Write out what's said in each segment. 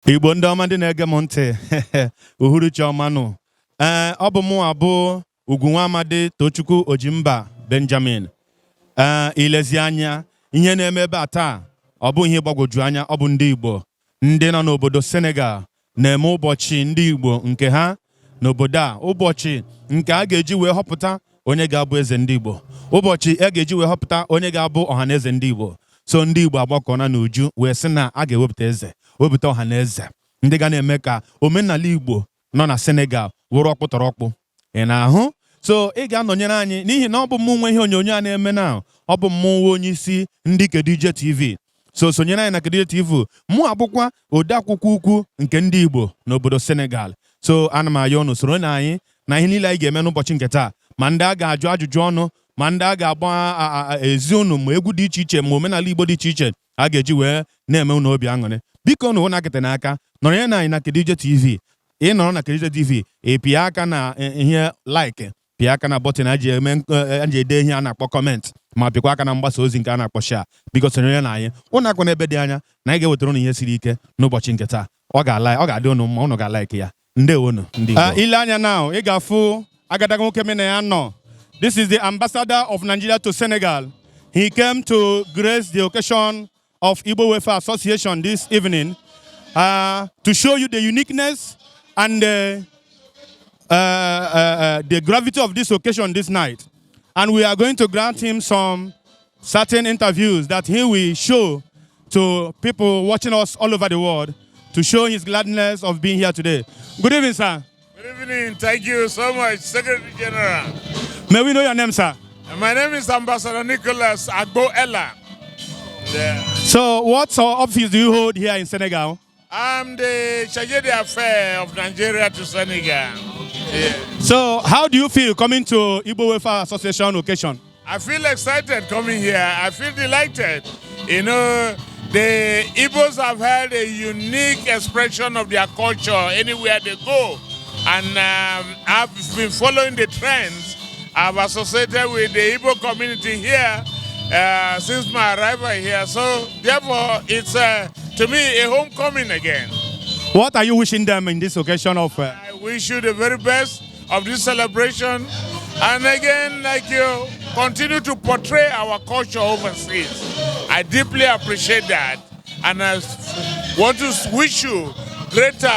Igbo ndị ọma ndị na-ege m ntị uhuruchi ọmanụ ọ bụ mụ abụ Ugwunwa Amadi Tochukwu Ojimba Benjamin. Ilezi anya ihe na-eme ebe a taa ọ bụ ihe gbagwoju anya. Ọ bụ ndị Igbo ndị nọ n'obodo Senegal na-eme ụbọchị ndị Igbo nke ha n'obodo a, ụbọchị nke a ga-eji wee họpụta onye ga-abụ eze ndị Igbo, ụbọchị a ga-eji wee họpụta onye ga-abụ ọhaneze ndị Igbo. So ndị Igbo agbakọna n'uju wee sị na a ga-ewepụta eze, wepụta ọhaneze ndị ga na-eme ka omenala Igbo nọ na Senegal wụrụ ọkpụtọrọkpụ. Ị na-ahụ? So ị ga-anọnyere anyị n'ihi na ọ bụ mmụ nwe ihe onyonyo a na-eme na ọ bụ mmụnwe onye isi ndị Kedije TV. So sonyere anyị na Kedije TV. Mụ abụkwa odeakwụkwọ ukwu nke ndị Igbo n'obodo Senegal. So ana m ayọ unu soro na anyị na ihe niile anyị ga-eme n'ụbọchị nke taa, ma ndị a ga-ajụ ajụjụ ọnụ, ma ndị a ga-agba ezi unu, ma egwu dị iche iche, ma omenala Igbo dị iche iche a ga-eji wee na-eme unu obi aṅụrị. Biko na ụnakịta n'aka nọrọ na anyị na Kedije TV. Ị nọrọ na Kedije TV, ị pịa aka na ihe like, pịa aka na bọtịn aji ede ihe a na-akpọ kọment, ma pịkwa aka na mgbasa ozi nke a na-akpọ share. Biko sonyere na anyị. Ụnụ akwa n'ebe dị anya na anyị ga-ewetara unu ihe siri ike n'ụbọchị nke taa. Ọ ga-adị unu mma, unu ga-like ya. Ndewonu ndị Igbo. Ile anya now, ị ga-afụ agadaga nwoke mena ya nọ. This is the ambassador of Nigeria to Senegal. He came to grace the occasion of Igbo Welfare Association this evening to show you the uniqueness and the gravity of this occasion this night. And we are going to grant him some certain interviews that he will show to people watching us all over the world to show his gladness of being here today. Good evening, sir. Good evening. Thank you so much, Secretary General. May we know your name, sir? My name is Ambassador Nicholas Agbo-Ella. Yeah. So what office do you hold here in Senegal? I'm the Chargé d'Affaires of Nigeria to Senegal. Yeah. So how do you feel coming to Igbo Welfare Association occasion? I feel excited coming here. I feel delighted. You know, the Igbos have had a unique expression of their culture anywhere they go. And I've been following the trends. I've associated with the Igbo community here since my arrival here. So therefore, it's to me a homecoming again. What are you wishing them in this occasion of? I wish you the very best of this celebration. And again, like you, continue to portray our culture overseas. I deeply appreciate that. And I want to wish you greater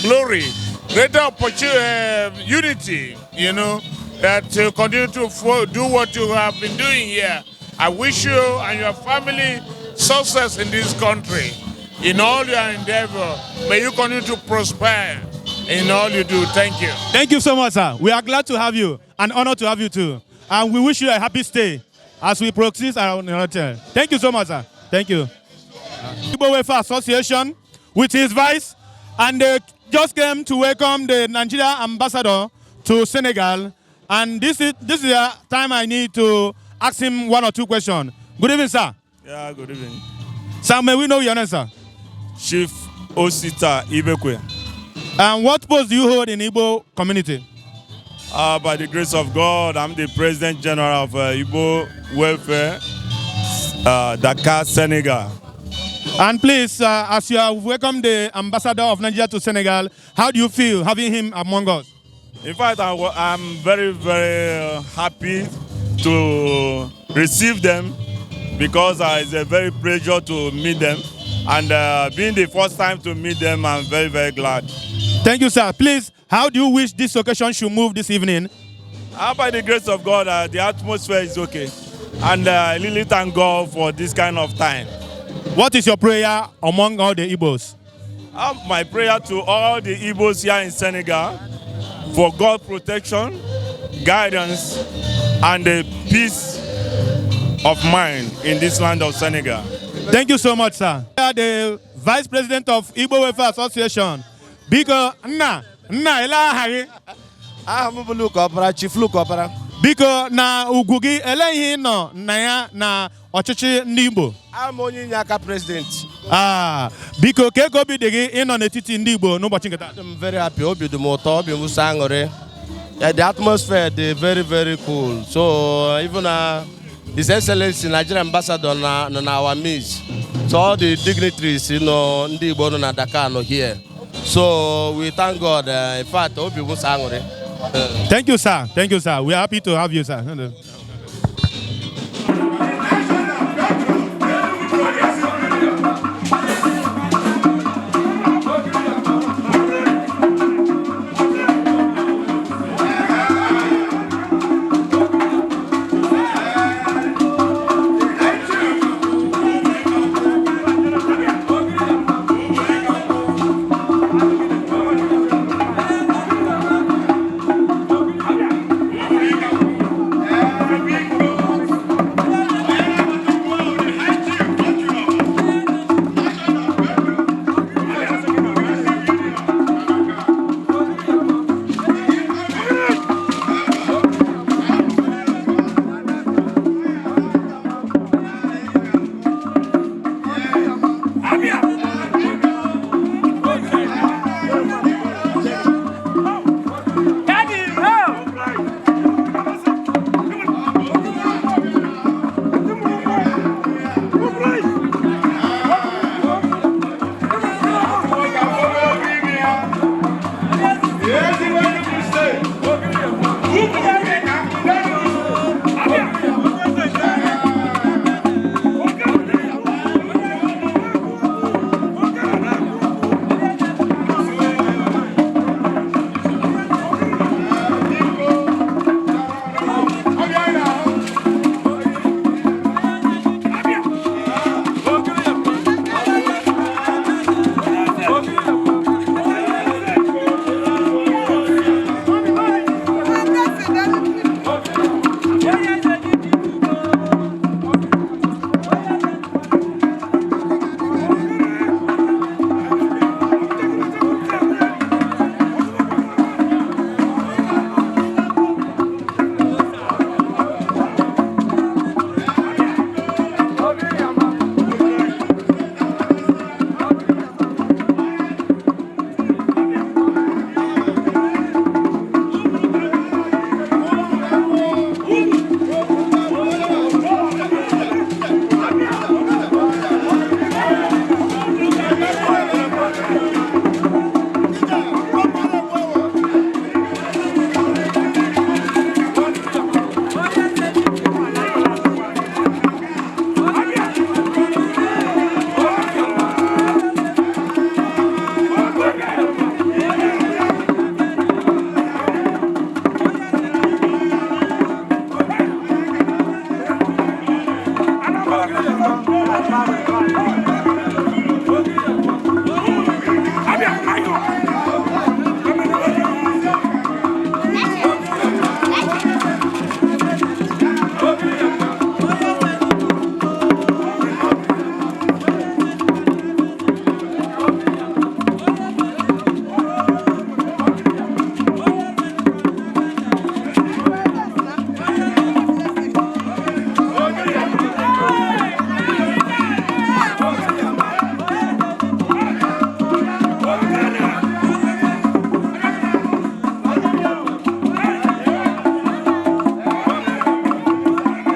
glory, greater opportunity, unity, you know, that to continue to do what you have been doing here. I wish you and your family success in this country. In all your endeavor, may you continue to prosper in all you do. Thank you. Thank you so much, sir. We are glad to have you and honored to have you too. And we wish you a happy stay as we proceed around the hotel. Thank you so much, sir. Thank you. Igbo Welfare Association with his vice, and they just came to welcome the Nigeria ambassador to Senegal. And this is the time I need to ask him one or two questions. Good evening, sir. Yeah, good evening. Sir, may we know your name, sir? Chief Osita Ibekwe. And what post do you hold in Igbo community? By the grace of God, I'm the President General of Igbo Welfare, Dakar, Senegal. And please, as you have welcomed the ambassador of Nigeria to Senegal, how do you feel having him among us? In fact, I'm very, very happy to receive them because it's a very pleasure to meet them. And being the first time to meet them, I'm very, very glad. Thank you, sir. Please, how do you wish this occasion should move this evening? By the grace of God, the atmosphere is okay. And I really thank God for this kind of time. What is your prayer among all the Igbos? My prayer to all the Igbos here in Senegal for God's protection, guidance, and the peace of mind in this land of Senegal. Thank you so much, sir. The Vice President of Igbo Welfare Association, Biko Biko na Ugugi elehi no na ya na ọchịchị ndị Igbo. I'm onye nyaka president. Biko ka ego obi dị gị ịnọ n'etiti ndị Igbo n'ụbọchị nke taa? I'm very happy. Obi dị m ụtọ, obi m aṅụrị. The atmosphere is very, very cool. So even His Excellency Nigerian Ambassador on our midst. So all the dignitaries, Ndi Igbo na Dakar are here. So we thank God. In fact, Obi Musangore. Thank you, sir. Thank you, sir. We are happy to have you, sir.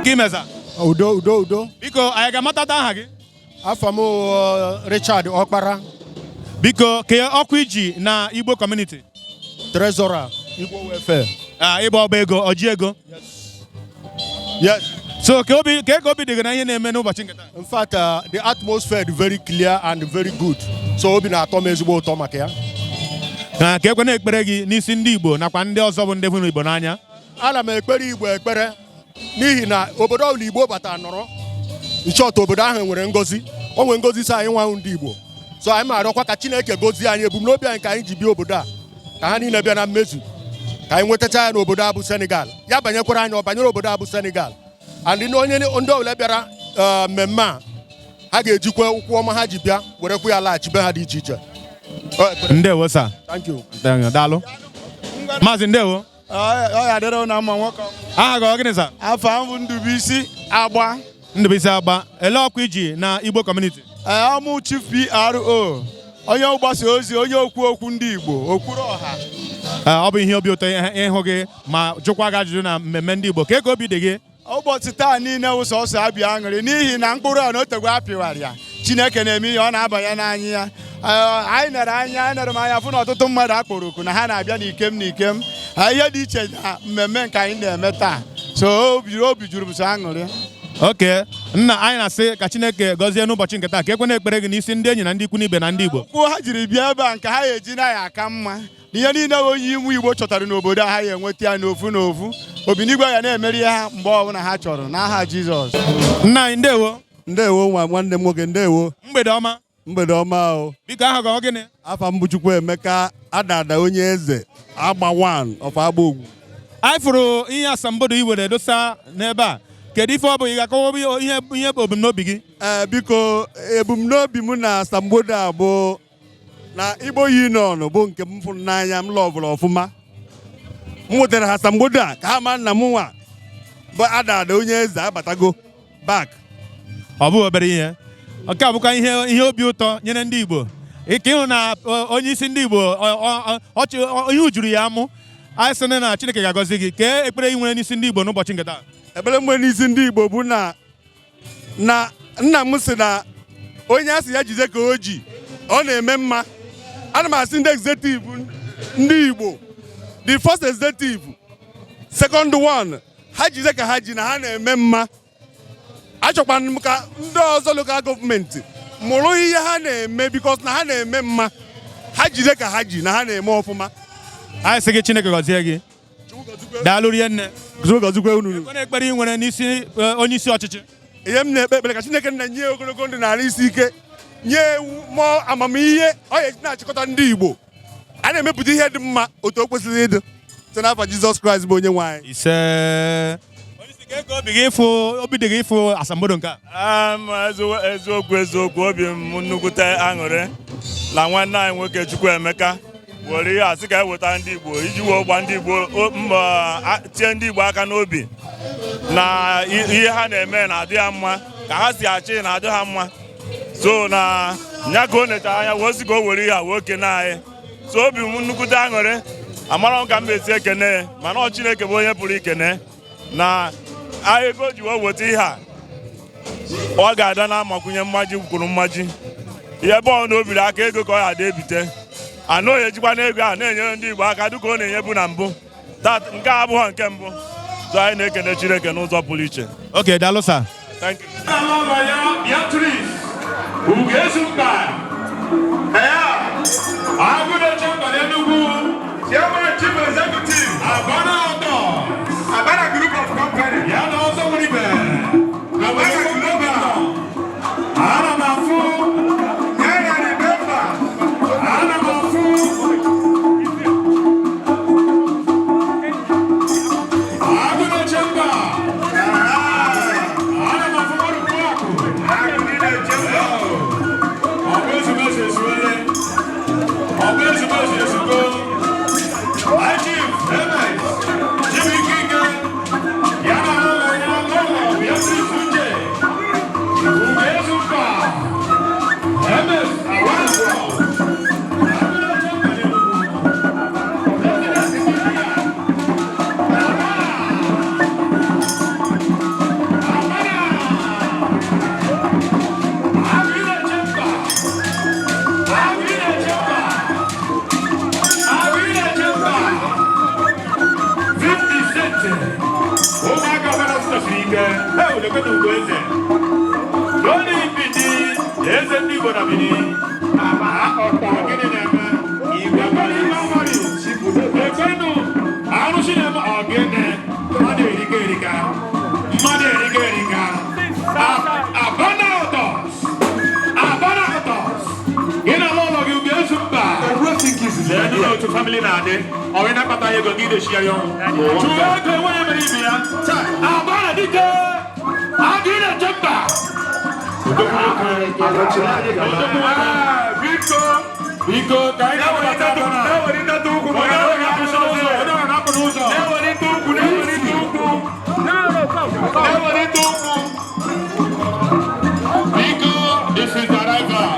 Kimeza. Udo. Biko, I ga matata aha gị. Afọ m Richard Okpara. Biko, ke ọkụ na Igbo community. Treasurer, Igbo welfare. Ịgba ọba ego, ọji ego. Yes. So, ke obi dị na ihe na-eme n'ụbọchị nketa. In fact, the atmosphere is very clear and very good. So obi na-atọ m ezigbo ụtọ maka ya. Ka ekwe na-ekpere gị n'isi ndị Igbo nakwa ndị ọzọ bụ ndị hụrụ Igbo n'anya. Ana m ekpere Igbo ekpere n'ihi na obodo ọbụla Igbo bata nọrọ. Nchọta obodo ahụ nwere ngozi. O nwere ngozi si anyị nwa ndị Igbo. So anyị ma-arịọkwa ka Chineke gozie anyị ebumnobi anyị ka anyị ji bịa obodo a. Ka ha niile bịa na mmezu. Ka anyị nwetacha ya n'obodo a bụ Senegal. Ya banyekwara anyị ọ banyere obodo a bụ Senegal. And ndị ọbụla bịara mmemme a ha ga-ejikwa ụkwụ ọma ha ji bịa werekwa ya laghachi be ha dị iche iche. Ndewo sir. Thank you. Daalụ. Maazị ndewo. Ọ ya dịrị na mma nwoke. Aha gị gịnị sir? Afọ m bụ Ndubuisi Agba. Ndubuisi Agba. Ele ọkụ iji na Igbo community? Ọmụ Chief PRO. Onye mgbasa ozi, onye okwu ndị Igbo, okwuru ọha. Ọ bụ ihe obi ụtọ ịhụ gị ma jụkwa gị ajụjụ na mmemme ndị Igbo. Ka ego obi dị gị ụbọchị taa niile wụ sọsọ abịa aṅụrị n'ihi na mkpụrụ a na otegwe apịwara ya Chineke na-eme ihe ọ na-abanye n'anya ya anyị nere m anya fụ na ọtụtụ mmadụ akpọrọ oku na ha na-abịa n'ikem ihe dị iche na mmemme nke anyị na-eme taa so obi juru m so aṅụrị. oke nna anyị na-asị ka Chineke gọzie n'ụbọchị nke taa ka ekwe na-ekpere gị n'isi ndị enyi na ndị ikwu n'ibe na ndị Igbo Okwu ha jiri bịa ebe a nke ha eji na ya aka mma ihe niile onye iwu Igbo chọtara n'obodo a ha ya enweta ya n'ofu n'ofu Obinigwe ya na-emeri ha mgbe ọbụla ha chọrọ n'aha Jizọs. nna anyị ndewo ndewo nwanne m nwoke ndewo mgbede ọma o biko aha gị gịnị afa m bụ Chukwuemeka Adada onye eze agba 1 of Agbogwu. anyị fụrụ ihe asambodo i were dosa n'ebe a kedu ife ọ bụ ị ga-akọwa ihe bụ ebumnobi gị biko ebumnobi m na asambodo a bụ na Igbo Union bụ nke m fụrụ n'anya m lọvụrụ ọfụma m nwetara ha asambodo a ka ha ma nna m nwa bụ Adada onye eze abatago bak ọ bụ obere ihe nke a bụkwa ihe obi ụtọ nyere ndị Igbo ike ịhụ na onye isi ndị Igbo ihe ujuru ya amụ anyị sị na Chineke ga-agọzi gị kee ekpere ị nwere n'isi ndị Igbo n'ụbọchị nke taa ekpere mgbe n'isi ndị Igbo bụ na nna m sị na onye a sị ya jide ka o ji ọ na-eme mma ana m asị ndị executive ndị Igbo the first executive second one ha jide ka ha ji na ha na-eme mma achọkwana m ka ndị ọzọ local gọọmenti mụrụ ihe ha na-eme because na ha na-eme mma ha jide ka ha ji na ha na-eme ọfụma anyị sị gị Chineke gọzie gị daalụ rie nne ekpere ị nwere n'isi onye isi ọchịchị ihe m na-ekpe ekpere ka Chineke nna nye ogologo ndụ narị isi ike nye mmụọ amamihe ọ ga-eji na-achịkọta ndị Igbo a na-emepụta ihe dị mma otu o kwesịrị ịdị site n'afa Jizọs Kraịst bụ onye nwe anyị ise obi dị gị ịfụ asambodo nke a eziokwu obi m nnukwute aṅụrị na nwanne anyị nwoke Chukwuemeka were ihe asị ka eweta ndị Igbo iji wee gba ndị Igbo tie ndị Igbo aka n'obi na ihe ha na-eme na-adị ha mma ka ha si achị na-adị ha mma so na nya ka o netara anya wee sị ka o were ihe a wee kene anyị so obi m nnukwute aṅụrị amara m ka m esi ekene mana ọ Chineke bụ onye pụrụ ikene na ego ji wee weta ihe a ọ ga-ada na-amakwunye mmaji kwuru mmaji ihe ebe ọ na obiri aka ego ka ọ ga-ada ebite anọghị ejikwa n'ego a na-enyere ndị Igbo aka dịka ọ na-enyebu na mbụ nke a abụghị nke mbụ so anyị na-ekene Chineke n'ụzọ pụrụ iche oke daalụ sa thank you Abana group of company. Ya na ọzọ nwere ibe. Abana group of. Ana m afụ. Ya na remember. Ana m afụ. Agụna chemba. Ana m afụ ọrụ kwakụ. Agụna chemba. Ọbụ ezumezi esuwele. Ọbụ ezumezi esugo. Ajib, Emes. family na ade o ina pata ye go gi de shia yon tu e go we me bi ya abana dike agina jamba Biko kai na pata bana na wori na tu ku na wori na so so na ku so na wori tu ku na wori tu ku na wori tu ku Biko this is the arrival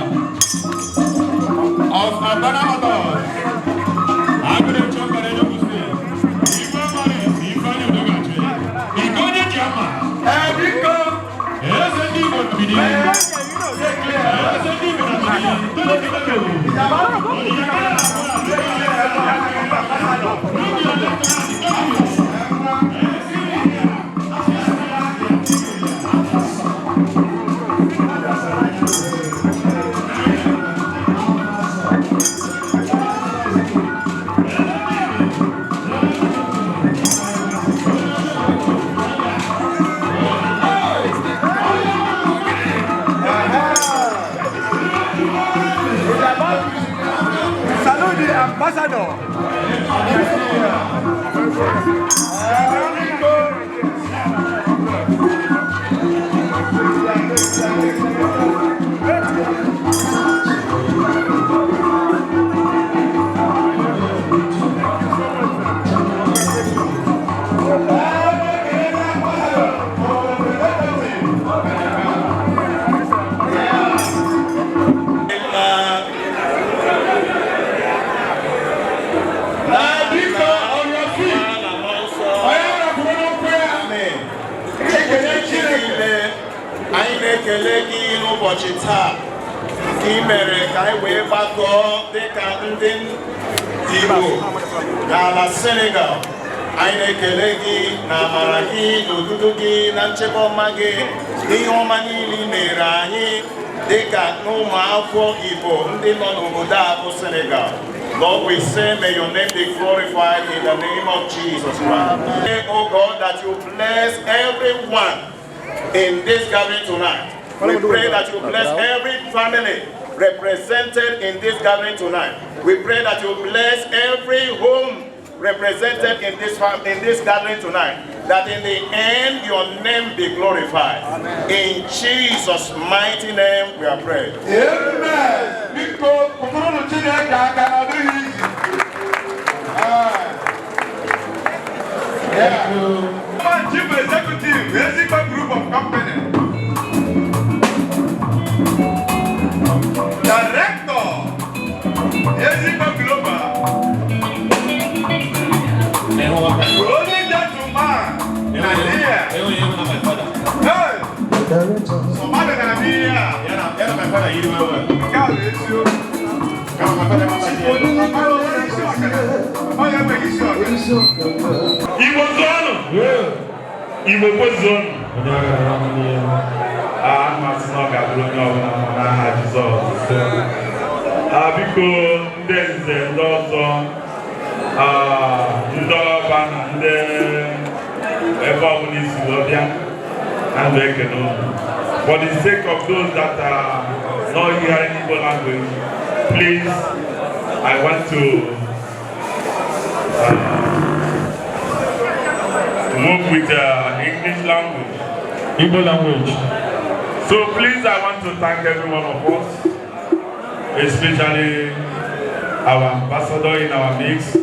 of Abana Motor. Chama. Senegal, anyị na-ekele gị na amara gị na odudu gị na nchekwa ọma gị ihe ọma niile mere anyị dịka n'ụmụafọ Igbo ndị nọ n'obodo a bụ Senegal. Lord, we say, may your name be glorified in the name of Jesus Christ. Pray, oh God, that you bless everyone in this gathering tonight. We pray that you bless every family represented in this gathering tonight. We pray that you bless every home represented in this gathering tonight. That in the end your name be glorified. Amen. In Jesus' mighty name we are praying. Amen. Chief Executive, Senegal Group of Company. Director, Senegal Global. Only gentleman in Nigeria. Hey! Somebody gonna be here. Yeah, my father, you will. God bless you. Come, my father, my Igbo zone. Igbo zone. Amasị na ọ ga-abụrụ onye ọbụla n'aha Jizọs. Biko ndị nze ndị ọzọ, ndị ọba na ndị ebe ọbụla isi wee bịa, na ndụ ekele unu. For the sake of those that are not hearing Igbo language, please, I want to move with English language. Igbo language. So please, I want to thank every one of us, especially our ambassador in our mix.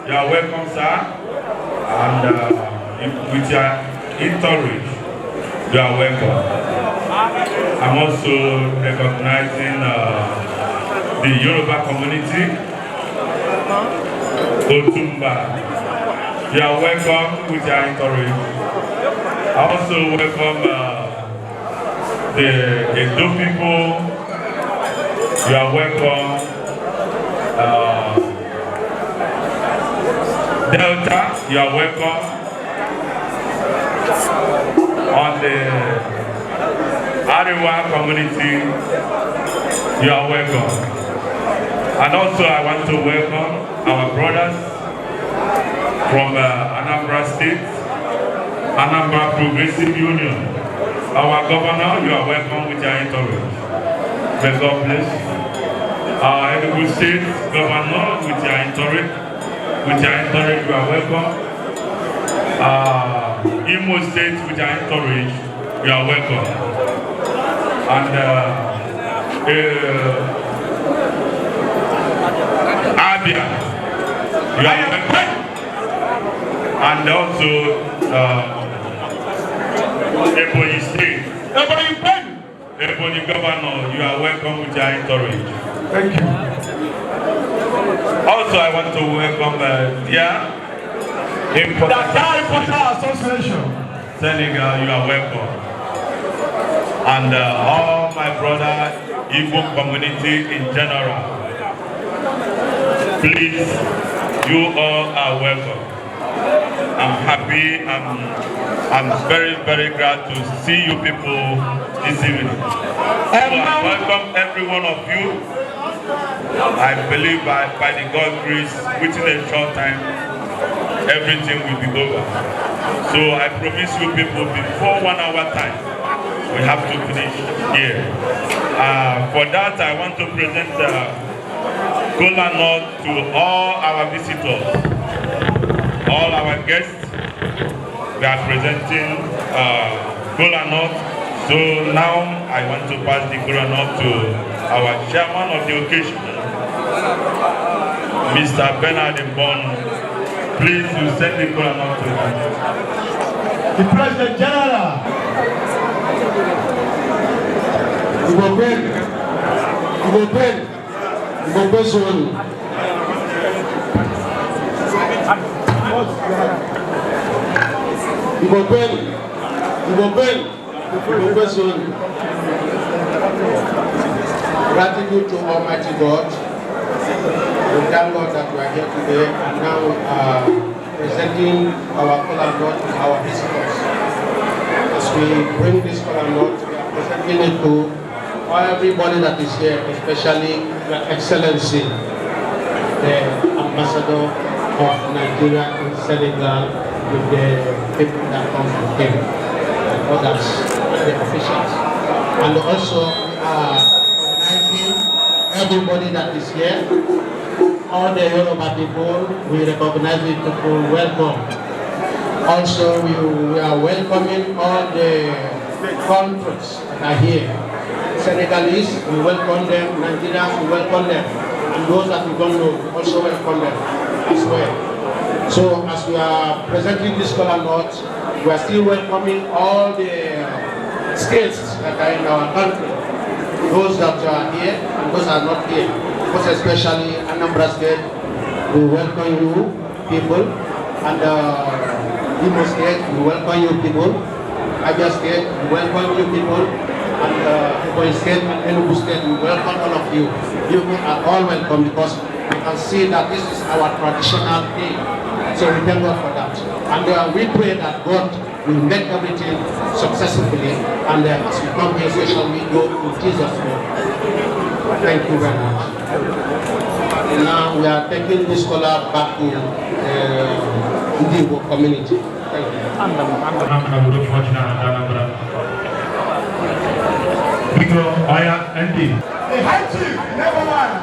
You are welcome, sir. And with your entourage, you are welcome. I'm also recognizing the Yoruba community, Otumba. You are welcome with your entourage. I also welcome the Edo people. You are welcome. Delta, you are welcome. On the Ariwa community, you are welcome. And also I want to welcome our brothers from Anambra State, Anambra Progressive Union. Our governor, you are welcome with your entourage. May God bless you. Our Enugu State governor with your entourage. With your entourage, you are welcome. Imo State with your entourage, you are welcome. And Abia, you are welcome. And also Ebonyi State. Ebonyi Governor, you are welcome with your entourage. Thank you. Also, I want to welcome Dakar Importer Association. Senegal, you are welcome. And all my brothers Igbo community in general. Please, you all are welcome. I'm happy, I'm very, very glad to see you people this evening. So I welcome every one of you. I believe by the God's grace, within a short time, everything will be over. So I promise you people, before 1 hour time, we have to finish here. For that, I want to present Kola Nut to all our visitors, all our guests. We are presenting Kola Nut. So now I want to pass the Kola Nut to our chairman of the occasion, Mr. Bernard Mbon. Please, you send the Kola Nut to him. The President General. Igbo zone. Gratitude to Almighty God. We thank God that we are here today and now presenting our Kola Nut to our visitors. As we bring this Kola Nut, we are presenting it to everybody that is here, especially Your Excellency, the Ambassador of Nigeria in Senegal, with the people that come from him, and others, the officials. And also, we are recognizing everybody that is here, all the Yoruba people, we recognize the people, welcome. Also, we are welcoming all the countries that are here. Senegalese, we welcome them. Nigerians, we welcome them. And those that we don't know, we also welcome them as well. So, as we are presenting this Kola Nut, we are still welcoming all the states that are in our country. Those that are here and those that are not here. Most especially Anambra State, we welcome you people. And Imo State, we welcome you people. Abia State, we welcome you people. And Ebonyi State and Enugu State, we welcome all of you. You are all welcome because we can see that this is our traditional day. So we thank God for that. And we pray that God will make everything successfully. And as we come here, so shall we go in Jesus' name. Thank you very much. And now we are taking this scholar back to the IGBO community. Thank you. Biko Oya ND. The high chief, never mind,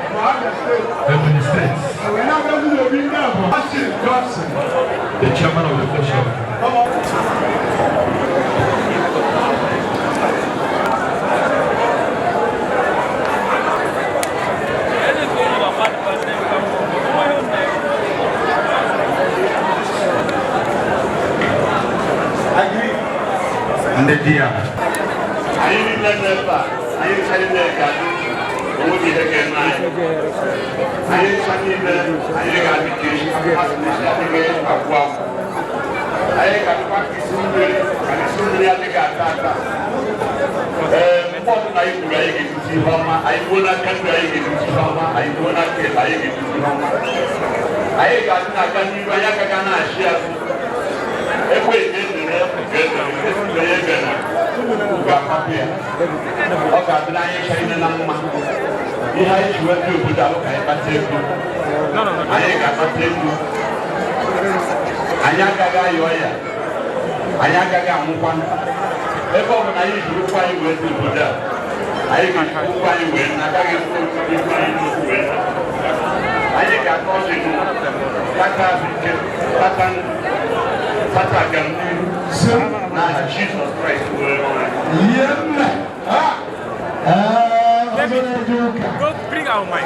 Ebonyi State. we're not going to be there, high chief Johnson. The chairman of the official. Ndedia. Ayi never. Ayi kari never. Omo di heke nai. Ayi kari never. Ayi kari kiri. Asli shadi akwa. Ayi kari paki sundri ati kata. Mpo na ibu ayi kiti mama. Ayi bona kandu ayi kiti mama. Ayi bona ke ayi kiti mama. Ayi kari na kani baya kakana ashia. Ekwe ndere ndere Gapapia. Okay, but I ain't saying no more. He has to work with our Pateku. I ain't got Pateku. Ayagaga Yoya. Ayagaga Mupan. Ever when I used to find with the Buddha, I can find when I got I got nothing. Patagan. Jesus Christ. Go bring our mic.